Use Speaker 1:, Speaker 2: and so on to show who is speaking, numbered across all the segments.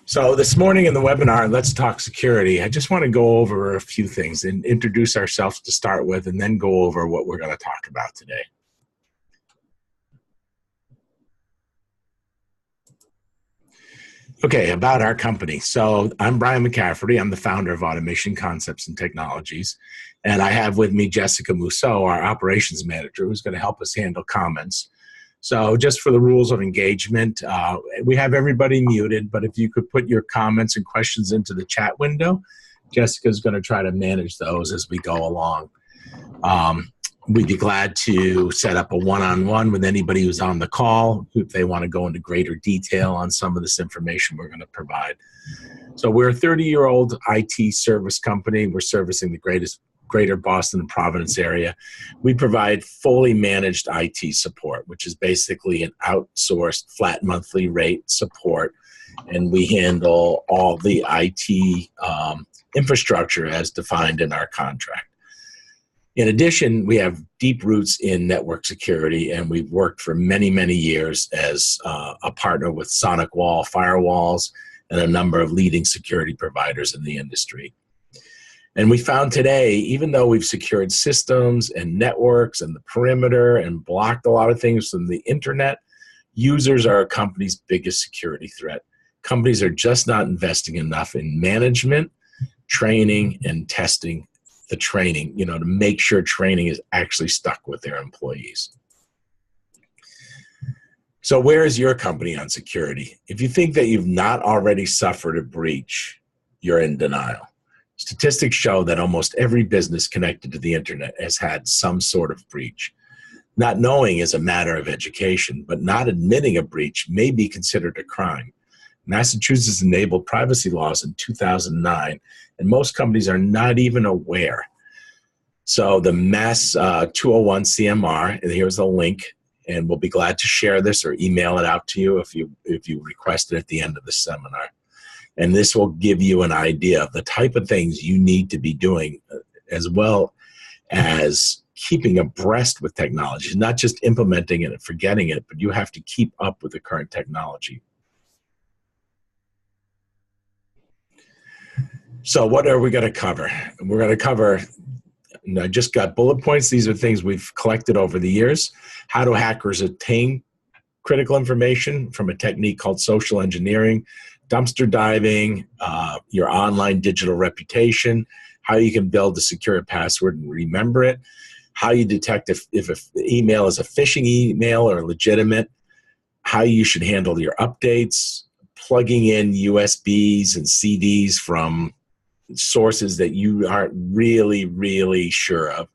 Speaker 1: So this morning in the webinar, Let's Talk Security, I just want to go over a few things and introduce ourselves to start with, and then go over what we're going to talk about today. Okay, about our company. So I'm Brian McCafferty. I'm the founder of Automation Concepts and Technologies. And I have with me Jessica Mousseau, our operations manager, who's going to help us handle comments. So just for the rules of engagement, we have everybody muted, but if you could put your comments and questions into the chat window, Jessica's going to try to manage those as we go along. We'd be glad to set up a one-on-one with anybody who's on the call if they want to go into greater detail on some of this information we're going to provide. So we're a 30-year-old IT service company. We're servicing the greater Boston and Providence area. We provide fully managed IT support, which is basically an outsourced flat monthly rate support, and we handle all the IT infrastructure as defined in our contract. In addition, we have deep roots in network security, and we've worked for many, many years as a partner with Sonic Wall firewalls and a number of leading security providers in the industry. And we found today, even though we've secured systems and networks and the perimeter and blocked a lot of things from the internet, users are a company's biggest security threat. Companies are just not investing enough in management, training, and testing the training, to make sure training is actually stuck with their employees. So where is your company on security? If you think that you've not already suffered a breach, you're in denial. Statistics show that almost every business connected to the internet has had some sort of breach. Not knowing is a matter of education, but not admitting a breach may be considered a crime. Massachusetts enabled privacy laws in 2009, and most companies are not even aware. So the Mass 201 CMR, and here's the link, and we'll be glad to share this or email it out to you if you request it at the end of the seminar. And this will give you an idea of the type of things you need to be doing, as well as keeping abreast with technology, not just implementing it and forgetting it, but you have to keep up with the current technology. So what are we going to cover? We're going to cover, I just got bullet points. These are things we've collected over the years. How do hackers obtain critical information from a technique called social engineering, dumpster diving, your online digital reputation, how you can build a secure password and remember it, how you detect if an email is a phishing email or legitimate, how you should handle your updates, plugging in USBs and CDs from sources that you aren't really, really sure of,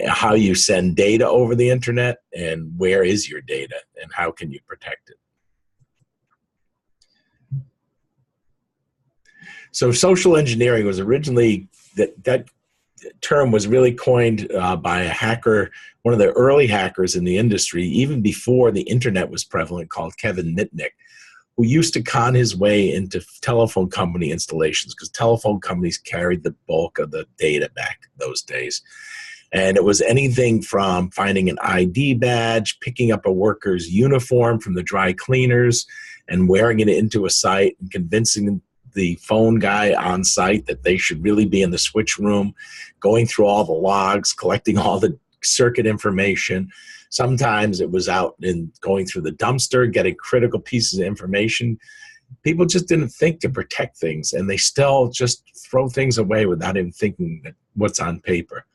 Speaker 1: how you send data over the internet, and where is your data, and how can you protect it. So social engineering was originally, that term was really coined by a hacker, one of the early hackers in the industry, even before the internet was prevalent, called Kevin Mitnick, who used to con his way into telephone company installations, because telephone companies carried the bulk of the data back those days. And it was anything from finding an ID badge, picking up a worker's uniform from the dry cleaners and wearing it into a site and convincing the phone guy on site that they should really be in the switch room, going through all the logs, collecting all the circuit information. Sometimes it was out in going through the dumpster, getting critical pieces of information. People just didn't think to protect things, and they still just throw things away without even thinking that what's on paper.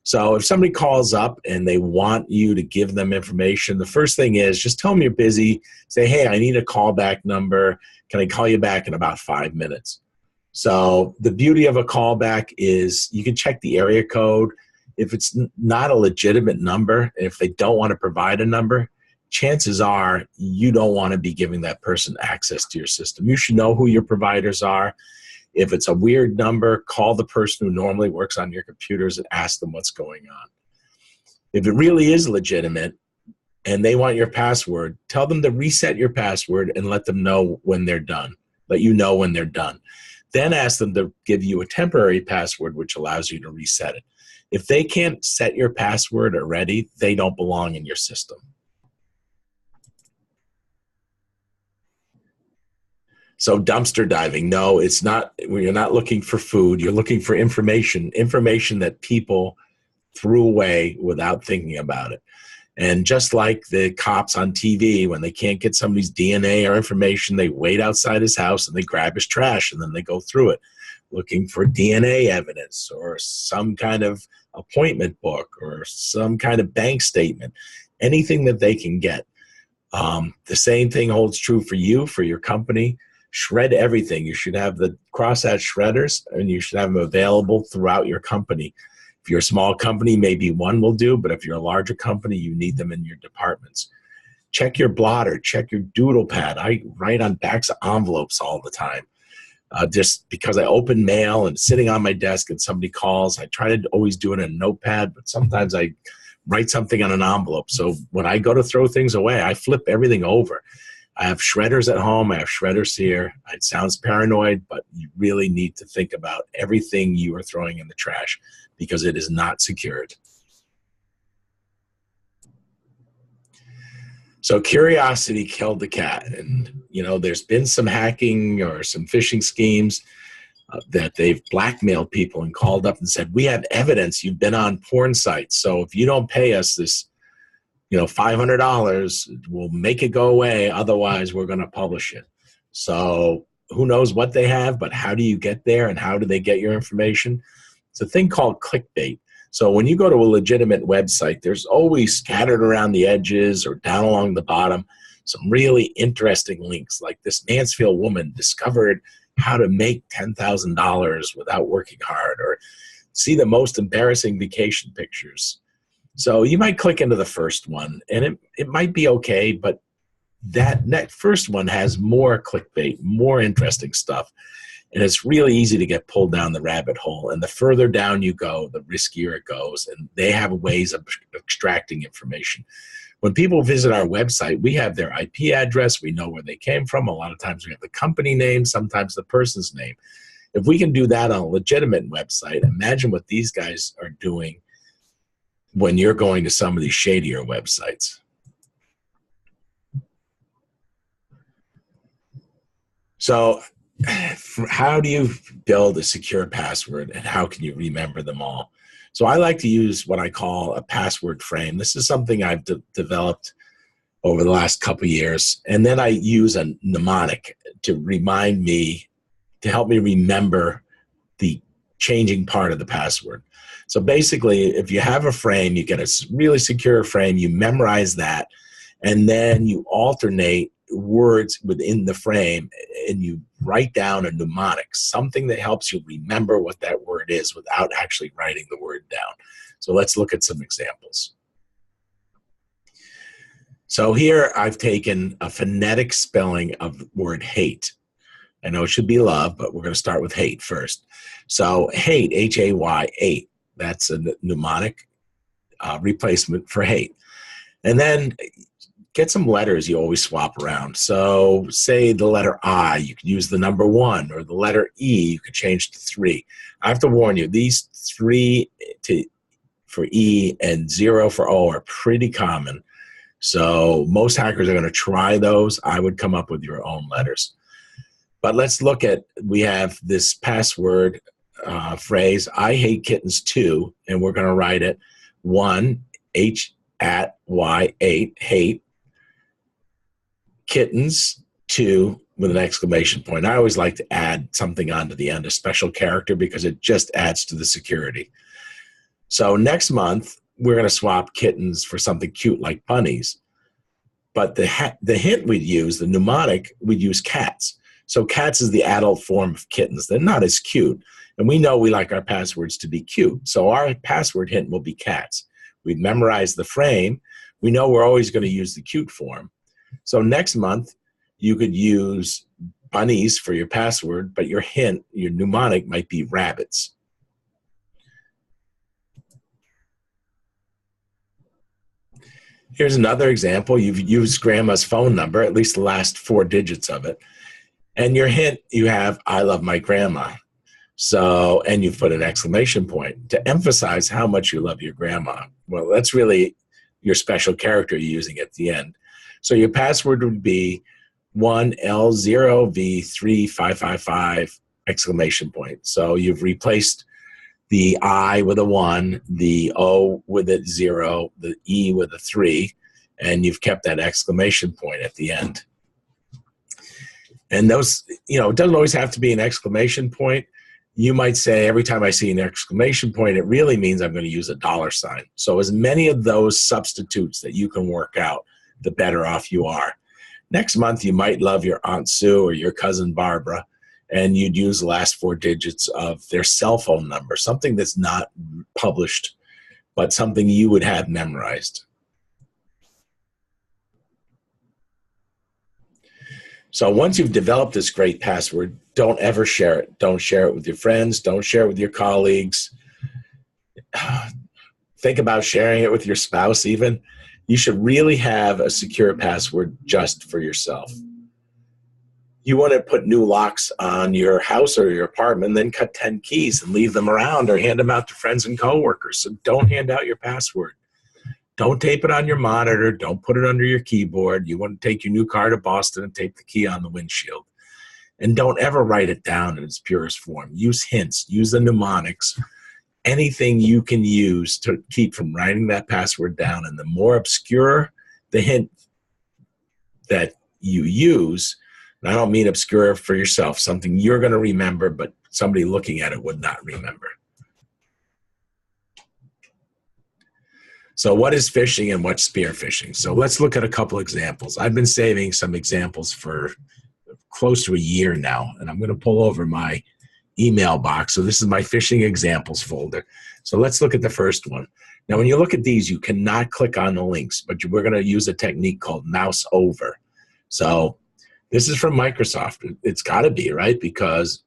Speaker 1: So if somebody calls up and they want you to give them information, the first thing is just tell them you're busy. Say, hey, I need a callback number. Can I call you back in about 5 minutes? So the beauty of a callback is you can check the area code. If it's not a legitimate number, if they don't want to provide a number, chances are you don't want to be giving that person access to your system. You should know who your providers are. If it's a weird number, call the person who normally works on your computers and ask them what's going on. If it really is legitimate and they want your password, tell them to reset your password and let them know when they're done. Let you know when they're done. Then ask them to give you a temporary password, which allows you to reset it. If they can't set your password already, they don't belong in your system. So dumpster diving, no, it's not. You're not looking for food. You're looking for information that people threw away without thinking about it. And just like the cops on TV, when they can't get somebody's DNA or information, they wait outside his house and they grab his trash and then they go through it, looking for DNA evidence or some kind of appointment book or some kind of bank statement, anything that they can get. The same thing holds true for you, for your company. Shred everything. You should have the crosshatch shredders, and you should have them available throughout your company. If you're a small company, maybe one will do, but if you're a larger company, you need them in your departments. Check your blotter, check your doodle pad. I write on backs of envelopes all the time. Just because I open mail and sitting on my desk and somebody calls, I try to always do it in a notepad, but sometimes I write something on an envelope. So when I go to throw things away, I flip everything over. I have shredders at home. I have shredders here. It sounds paranoid, but you really need to think about everything you are throwing in the trash because it is not secured. So curiosity killed the cat. And, you know, there's been some hacking or some phishing schemes that they've blackmailed people and called up and said, we have evidence you've been on porn sites. So if you don't pay us this, $500, we'll make it go away. Otherwise, we're going to publish it. So who knows what they have, but how do you get there and how do they get your information? It's a thing called clickbait. So when you go to a legitimate website, there's always scattered around the edges or down along the bottom some really interesting links, like this Mansfield woman discovered how to make $10,000 without working hard, or see the most embarrassing vacation pictures. So you might click into the first one, and it might be okay, but that first one has more clickbait, more interesting stuff, and it's really easy to get pulled down the rabbit hole. And the further down you go, the riskier it goes, and they have ways of extracting information. When people visit our website, we have their IP address. We know where they came from. A lot of times we have the company name, sometimes the person's name. If we can do that on a legitimate website, imagine what these guys are doing when you're going to some of these shadier websites. So how do you build a secure password, and how can you remember them all? So I like to use what I call a password frame. This is something I've developed over the last couple of years. And then I use a mnemonic to remind me, to help me remember the changing part of the password. So basically, if you have a frame, you get a really secure frame, you memorize that, and then you alternate words within the frame, and you write down a mnemonic, something that helps you remember what that word is without actually writing the word down. So let's look at some examples. So here I've taken a phonetic spelling of the word hate. I know it should be love, but we're going to start with hate first. So hate, H-A-Y, 8. That's a mnemonic replacement for hate. And then get some letters you always swap around. So say the letter I, you could use the number 1, or the letter E, you could change to 3. I have to warn you, these 3 for E and 0 for O are pretty common. So most hackers are going to try those. I would come up with your own letters. But let's look at, we have this password phrase, I hate kittens too, and we're going to write it 1, H-at-Y-8, hate, kittens 2 with an exclamation point. I always like to add something onto the end, a special character, because it just adds to the security. So next month, we're going to swap kittens for something cute like bunnies. But the hint we'd use, the mnemonic, we'd use cats. So cats is the adult form of kittens. They're not as cute. And we know we like our passwords to be cute. So our password hint will be cats. We've memorized the frame. We know we're always going to use the cute form. So next month, you could use bunnies for your password, but your hint, your mnemonic, might be rabbits. Here's another example. You've used grandma's phone number, at least the last 4 digits of it. And your hint, you have, I love my grandma. So, and you've put an exclamation point to emphasize how much you love your grandma. Well, that's really your special character you're using at the end. So your password would be W.I.L.D exclamation point. So you've replaced the I with a 1, the O with a 0, the E with a 3, and you've kept that exclamation point at the end. And those, it doesn't always have to be an exclamation point. You might say, every time I see an exclamation point, it really means I'm going to use a $sign. So as many of those substitutes that you can work out, the better off you are. Next month, you might love your Aunt Sue or your cousin Barbara, and you'd use the last 4 digits of their cell phone number, something that's not published, but something you would have memorized. So once you've developed this great password, don't ever share it. Don't share it with your friends. Don't share it with your colleagues. Think about sharing it with your spouse even. You should really have a secure password just for yourself. You want to put new locks on your house or your apartment, then cut 10 keys and leave them around or hand them out to friends and coworkers. So don't hand out your password. Don't tape it on your monitor. Don't put it under your keyboard. You want to take your new car to Boston and tape the key on the windshield. And don't ever write it down in its purest form. Use hints. Use the mnemonics. Anything you can use to keep from writing that password down. And the more obscure the hint that you use, and I don't mean obscure for yourself, something you're going to remember, but somebody looking at it would not remember. So what is phishing and what's spear phishing? So let's look at a couple examples. I've been saving some examples for close to a year now, and I'm going to pull over my email box. So this is my phishing examples folder. So let's look at the first one. Now, when you look at these, you cannot click on the links, but we're going to use a technique called mouse over. So this is from Microsoft. It's got to be, right? Because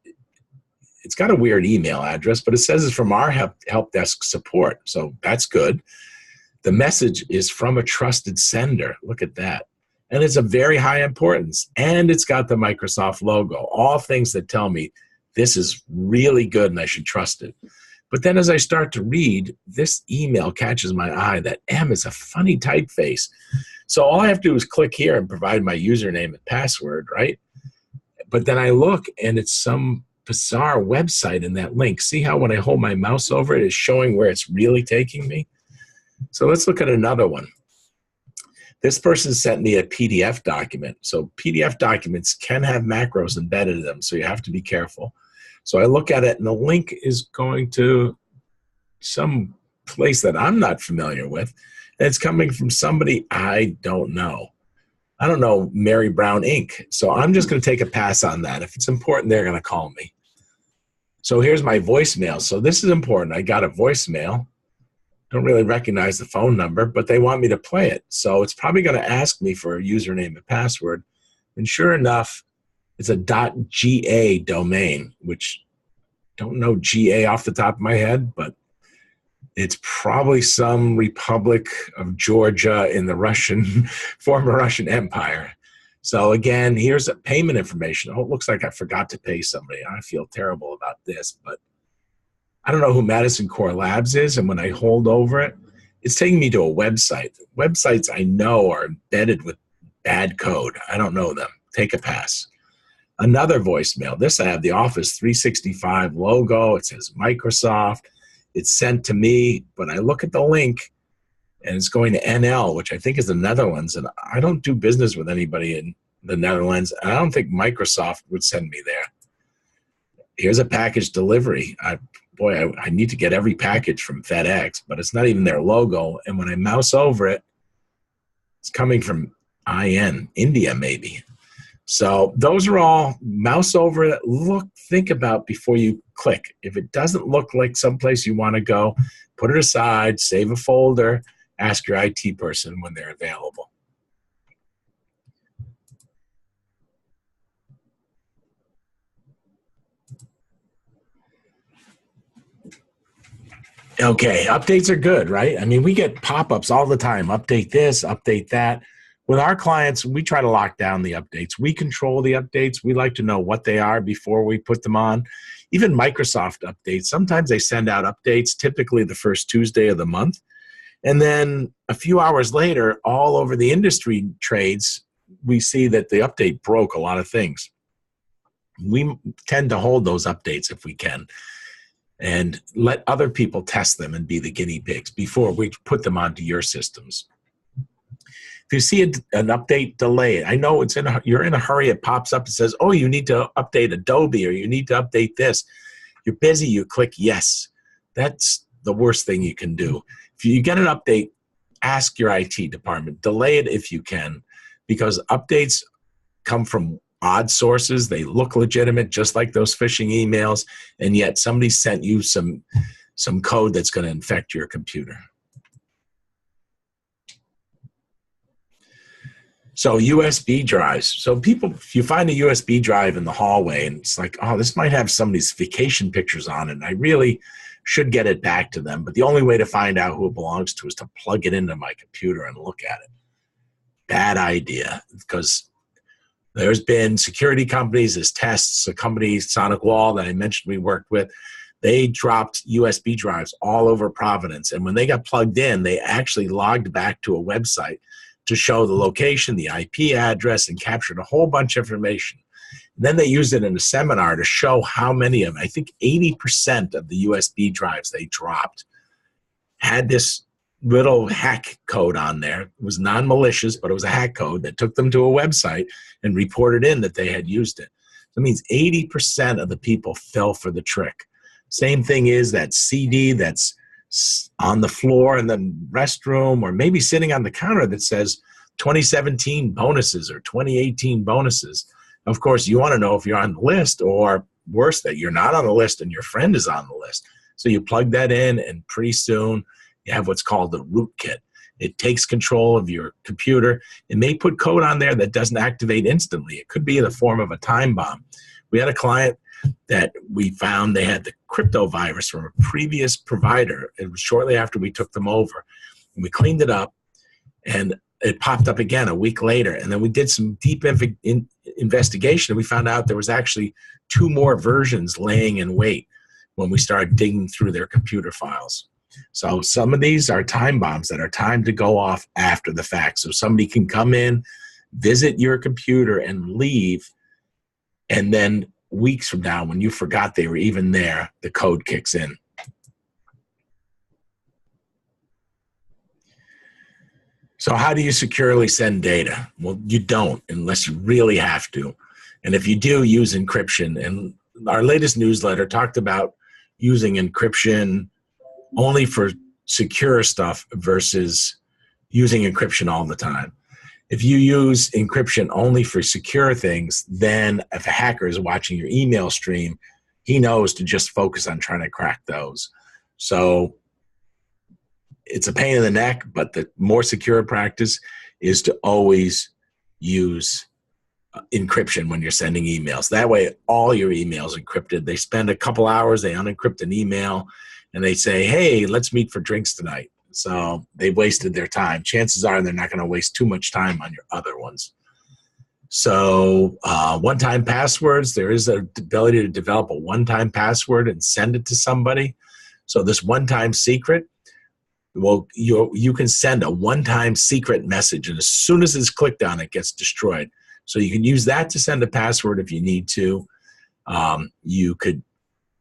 Speaker 1: it's got a weird email address, but it says it's from our help desk support. So that's good. The message is from a trusted sender. Look at that. And it's a very high importance. And it's got the Microsoft logo. All things that tell me this is really good and I should trust it. But then as I start to read, this email catches my eye. That M is a funny typeface. So all I have to do is click here and provide my username and password, right? But then I look and it's some bizarre website in that link. See how when I hold my mouse over it, it's showing where it's really taking me? So let's look at another one. This person sent me a PDF document. So PDF documents can have macros embedded in them, so you have to be careful. So I look at it, and the link is going to some place that I'm not familiar with, and it's coming from somebody I don't know. I don't know Mary Brown Inc. So I'm just going to take a pass on that. If it's important, they're going to call me. So here's my voicemail. So this is important. I got a voicemail. Don't really recognize the phone number, but they want me to play it. So it's probably going to ask me for a username and password. And sure enough, it's a .ga domain, which don't know GA off the top of my head, but it's probably some Republic of Georgia in the former Russian Empire. So again, here's a payment information. Oh, it looks like I forgot to pay somebody. I feel terrible about this, but I don't know who Madison Core Labs is, and when I hold over it, it's taking me to a website. Websites I know are embedded with bad code. I don't know them. Take a pass. Another voicemail. This I have the Office 365 logo. It says Microsoft. It's sent to me, but I look at the link, and it's going to NL, which I think is the Netherlands, and I don't do business with anybody in the Netherlands. I don't think Microsoft would send me there. Here's a package delivery. Boy, I need to get every package from FedEx, but it's not even their logo. And when I mouse over it, it's coming from IN, India maybe. So those are all mouse over it. Think about before you click. If it doesn't look like someplace you want to go, put it aside, save a folder, ask your IT person when they're available. Okay, updates are good, right? I mean, we get pop-ups all the time. Update this, update that. With our clients, we try to lock down the updates. We control the updates. We like to know what they are before we put them on. Even Microsoft updates, sometimes they send out updates, typically the first Tuesday of the month. And then a few hours later, all over the industry trades, we see that the update broke a lot of things. We tend to hold those updates if we can and let other people test them and be the guinea pigs before we put them onto your systems. If you see an update, delay it. I know you're in a hurry. It pops up and says, oh, you need to update Adobe, or you need to update this. You're busy. You click yes. That's the worst thing you can do. If you get an update, ask your IT department. Delay it if you can, because updates come from odd sources. They look legitimate, just like those phishing emails, and yet somebody sent you some code that's going to infect your computer. So USB drives. So people, if you find a USB drive in the hallway and it's like, oh, this might have somebody's vacation pictures on it, and I really should get it back to them, but the only way to find out who it belongs to is to plug it into my computer and look at it. Bad idea, because there's been security companies as tests. A company, W.I.L.D, that I mentioned we worked with, they dropped USB drives all over Providence, and when they got plugged in, they actually logged back to a website to show the location, the IP address, and captured a whole bunch of information. And then they used it in a seminar to show how many of them, I think 80% of the USB drives they dropped had this little hack code on there. It was non-malicious, but it was a hack code that took them to a website and reported in that they had used it. So it means 80% of the people fell for the trick. Same thing is that CD that's on the floor in the restroom, or maybe sitting on the counter, that says 2017 bonuses or 2018 bonuses. Of course, you want to know if you're on the list, or worse, that you're not on the list and your friend is on the list. So you plug that in, and pretty soon you have what's called the rootkit. It takes control of your computer. It may put code on there that doesn't activate instantly. It could be in the form of a time bomb. We had a client that we found they had the crypto virus from a previous provider. It was shortly after we took them over. And we cleaned it up, and it popped up again a week later. And then we did some deep investigation, and we found out there was actually 2 more versions laying in wait when we started digging through their computer files. So some of these are time bombs that are timed to go off after the fact. So somebody can come in, visit your computer, and leave, and then weeks from now, when you forgot they were even there, the code kicks in. So how do you securely send data? Well, you don't, unless you really have to. And if you do, use encryption. And our latest newsletter talked about using encryption only for secure stuff versus using encryption all the time. If you use encryption only for secure things, then if a hacker is watching your email stream, he knows to just focus on trying to crack those. So it's a pain in the neck, but the more secure practice is to always use encryption when you're sending emails. That way, all your emails encrypted. They spend a couple hours, they unencrypt an email, and they say, hey, let's meet for drinks tonight. So they wasted their time. Chances are they're not going to waste too much time on your other ones. So one-time passwords, there is an ability to develop a one-time password and send it to somebody. So this one-time secret, well, you can send a one-time secret message, and as soon as it's clicked on, it gets destroyed. So you can use that to send a password if you need to.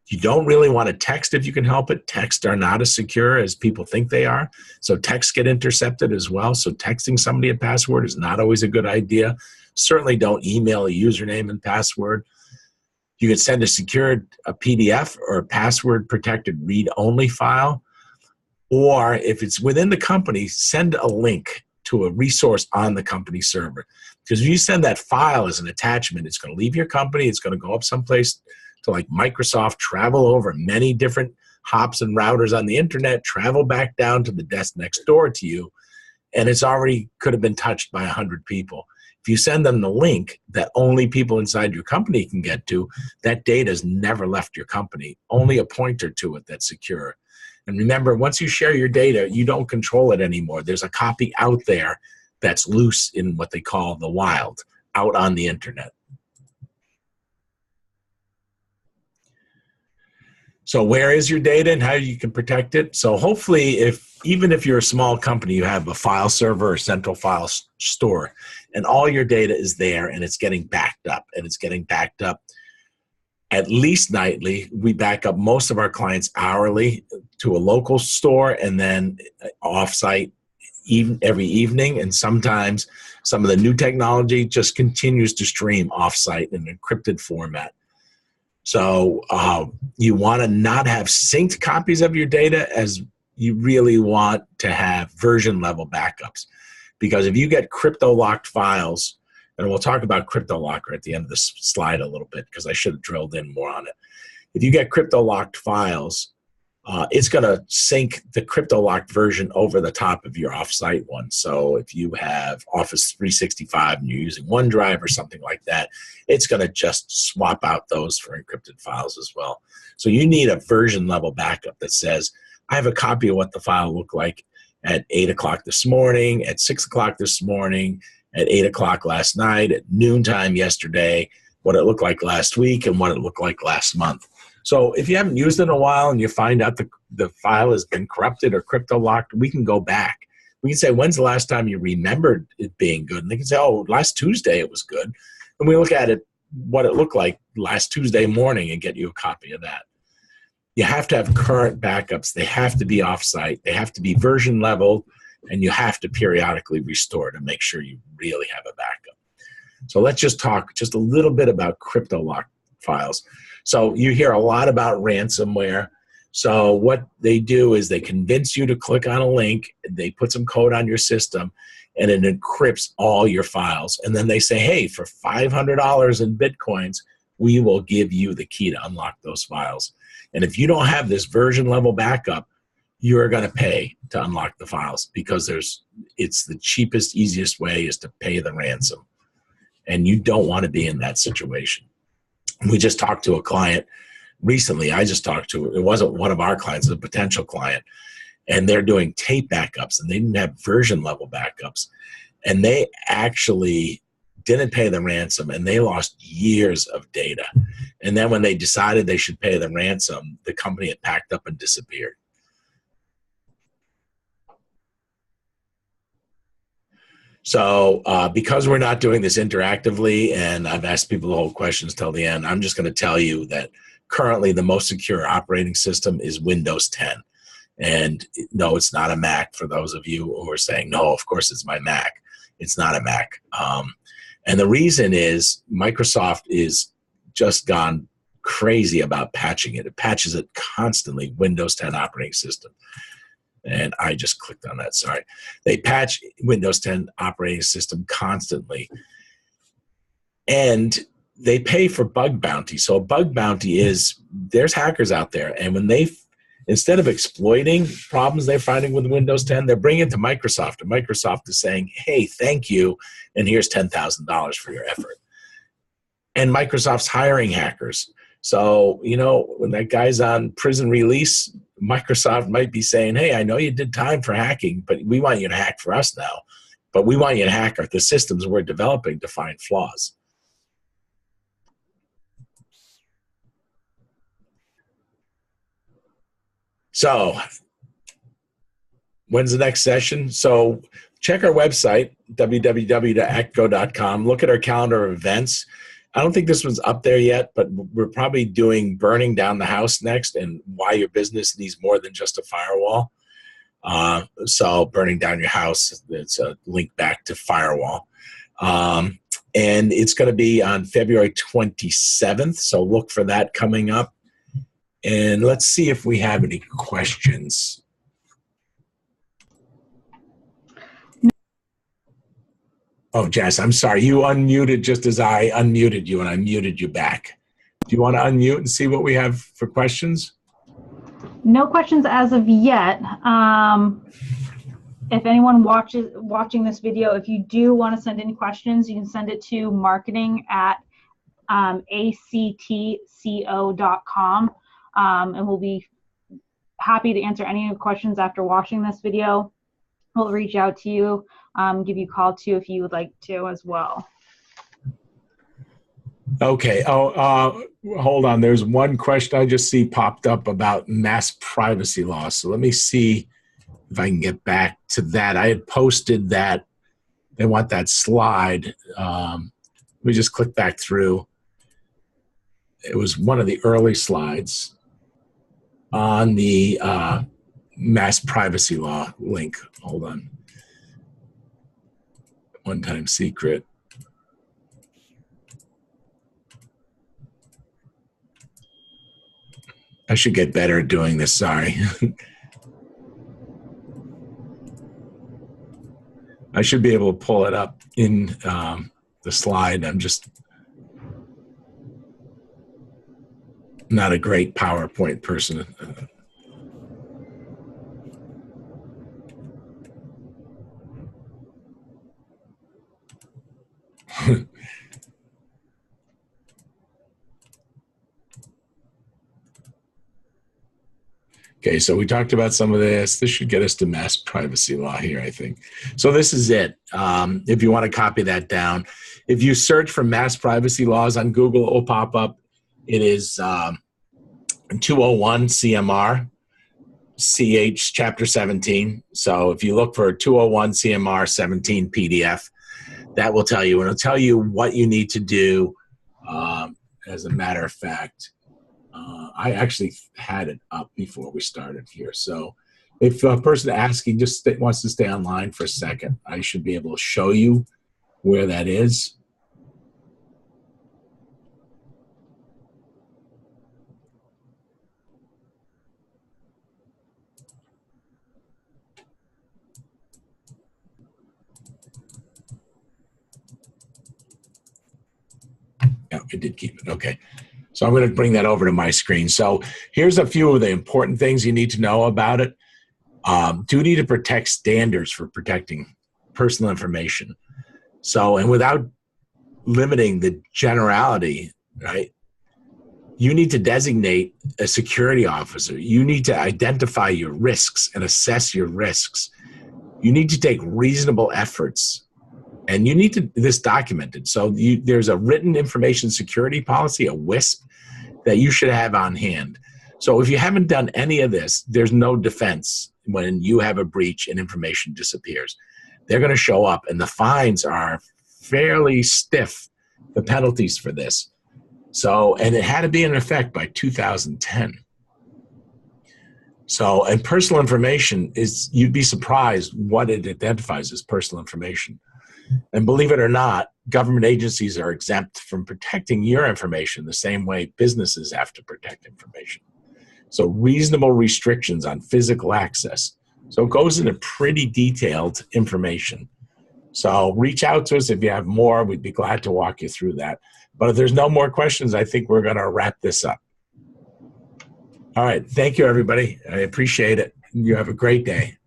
Speaker 1: You don't really want to text if you can help it. Texts are not as secure as people think they are. So texts get intercepted as well. So texting somebody a password is not always a good idea. Certainly don't email a username and password. You can send a PDF or a password protected read-only file. Or if it's within the company, send a link to a resource on the company server. Because if you send that file as an attachment, it's going to leave your company. It's going to go up someplace to like Microsoft, travel over many different hops and routers on the internet, travel back down to the desk next door to you, and it's already could have been touched by 100 people. If you send them the link that only people inside your company can get to, that data has never left your company, only a pointer to it that's secure. And remember, once you share your data, you don't control it anymore. There's a copy out there that's loose in what they call the wild, out on the internet. So where is your data and how you can protect it? So hopefully if even if you're a small company, you have a file server or central file store, and all your data is there, and it's getting backed up, and it's getting backed up at least nightly. We back up most of our clients hourly to a local store, and then offsite even every evening. And sometimes some of the new technology just continues to stream offsite in an encrypted format. So you want to not have synced copies of your data, as you really want to have version level backups. Because if you get crypto locked files, and we'll talk about crypto locker at the end of this slide a little bit, because I should have drilled in more on it. If you get crypto locked files, it's going to sync the crypto locked version over the top of your offsite one. So if you have Office 365 and you're using OneDrive or something like that, it's going to just swap out those for encrypted files as well. So you need a version level backup that says, I have a copy of what the file looked like at 8 o'clock this morning, at 6 o'clock this morning, at 8 o'clock last night, at noontime yesterday, what it looked like last week, and what it looked like last month. So if you haven't used it in a while and you find out the file has been corrupted or crypto locked, we can go back. We can say, when's the last time you remembered it being good? And they can say, oh, last Tuesday it was good. And we look at it, what it looked like last Tuesday morning, and get you a copy of that. You have to have current backups. They have to be offsite. They have to be version level, and you have to periodically restore to make sure you really have a backup. So let's just talk just a little bit about crypto locked files. So you hear a lot about ransomware. So what they do is they convince you to click on a link, they put some code on your system, and it encrypts all your files. And then they say, hey, for $500 in Bitcoins, we will give you the key to unlock those files. And if you don't have this version level backup, you're going to pay to unlock the files, because it's the cheapest, easiest way is to pay the ransom. And you don't want to be in that situation. We just talked to a client recently. It wasn't one of our clients, it was a potential client. And they're doing tape backups, and they didn't have version level backups. And they actually didn't pay the ransom, and they lost years of data. And then when they decided they should pay the ransom, the company had packed up and disappeared. So because we're not doing this interactively, and I've asked people to hold questions till the end, I'm just going to tell you that currently the most secure operating system is Windows 10. And no, it's not a Mac, for those of you who are saying, no, of course it's my Mac. It's not a Mac. And the reason is Microsoft is just gone crazy about patching it. It patches it constantly, Windows 10 operating system. And I just clicked on that, sorry. They patch Windows 10 operating system constantly. And they pay for bug bounty. So a bug bounty is, there's hackers out there, and when instead of exploiting problems they're finding with Windows 10, they're bringing it to Microsoft. And Microsoft is saying, hey, thank you, and here's $10,000 for your effort. And Microsoft's hiring hackers. So, when that guy's on prison release, Microsoft might be saying, hey, I know you did time for hacking, but we want you to hack for us now. But we want you to hack the systems we're developing to find flaws. So when's the next session? So check our website, www.actgo.com. Look at our calendar of events. I don't think this one's up there yet, but we're probably doing burning down the house next, and why your business needs more than just a firewall. So burning down your house, it's a link back to firewall. And it's going to be on February 27th, so look for that coming up. And let's see if we have any questions. Oh, Jess, I'm sorry. You unmuted just as I unmuted you, and I muted you back. Do you want to unmute and see what we have for questions?
Speaker 2: No questions as of yet. If anyone watching this video, if you do want to send any questions, you can send it to marketing@actco.com, and we'll be happy to answer any questions after watching this video. We'll reach out to you, give you a call too if you would like to as well.
Speaker 1: Okay. Hold on. There's one question I just see popped up about mass privacy law. So let me see if I can get back to that. I had posted that they want that slide. Let me just click back through. It was one of the early slides on the mass privacy law link. Hold on. One-time secret. I should get better at doing this, sorry. I should be able to pull it up in the slide. I'm just not a great PowerPoint person. Okay, so we talked about some of this. This should get us to mass privacy law here, I think. So this is it. If you want to copy that down. If you search for mass privacy laws on Google, it will pop up. It is 201 CMR, CH Chapter 17. So if you look for 201 CMR 17 PDF, that will tell you. And it'll tell you what you need to do, as a matter of fact. I actually had it up before we started here. So if a person asking just wants to stay online for a second, I should be able to show you where that is. Yeah, I did keep it. Okay. So I'm going to bring that over to my screen. So here's a few of the important things you need to know about it. Duty to protect standards for protecting personal information. So, and without limiting the generality, right, you need to designate a security officer. You need to identify your risks and assess your risks. You need to take reasonable efforts. And you need to this documented. So there's a written information security policy, a WISP, that you should have on hand. So if you haven't done any of this, there's no defense when you have a breach and information disappears. They're going to show up, and the fines are fairly stiff, the penalties for this. So, and it had to be in effect by 2010. So, and personal information is, you'd be surprised what it identifies as personal information. And believe it or not, government agencies are exempt from protecting your information the same way businesses have to protect information. So reasonable restrictions on physical access. So it goes into pretty detailed information. So reach out to us if you have more. We'd be glad to walk you through that. But if there's no more questions, I think we're going to wrap this up. All right. Thank you, everybody. I appreciate it. You have a great day.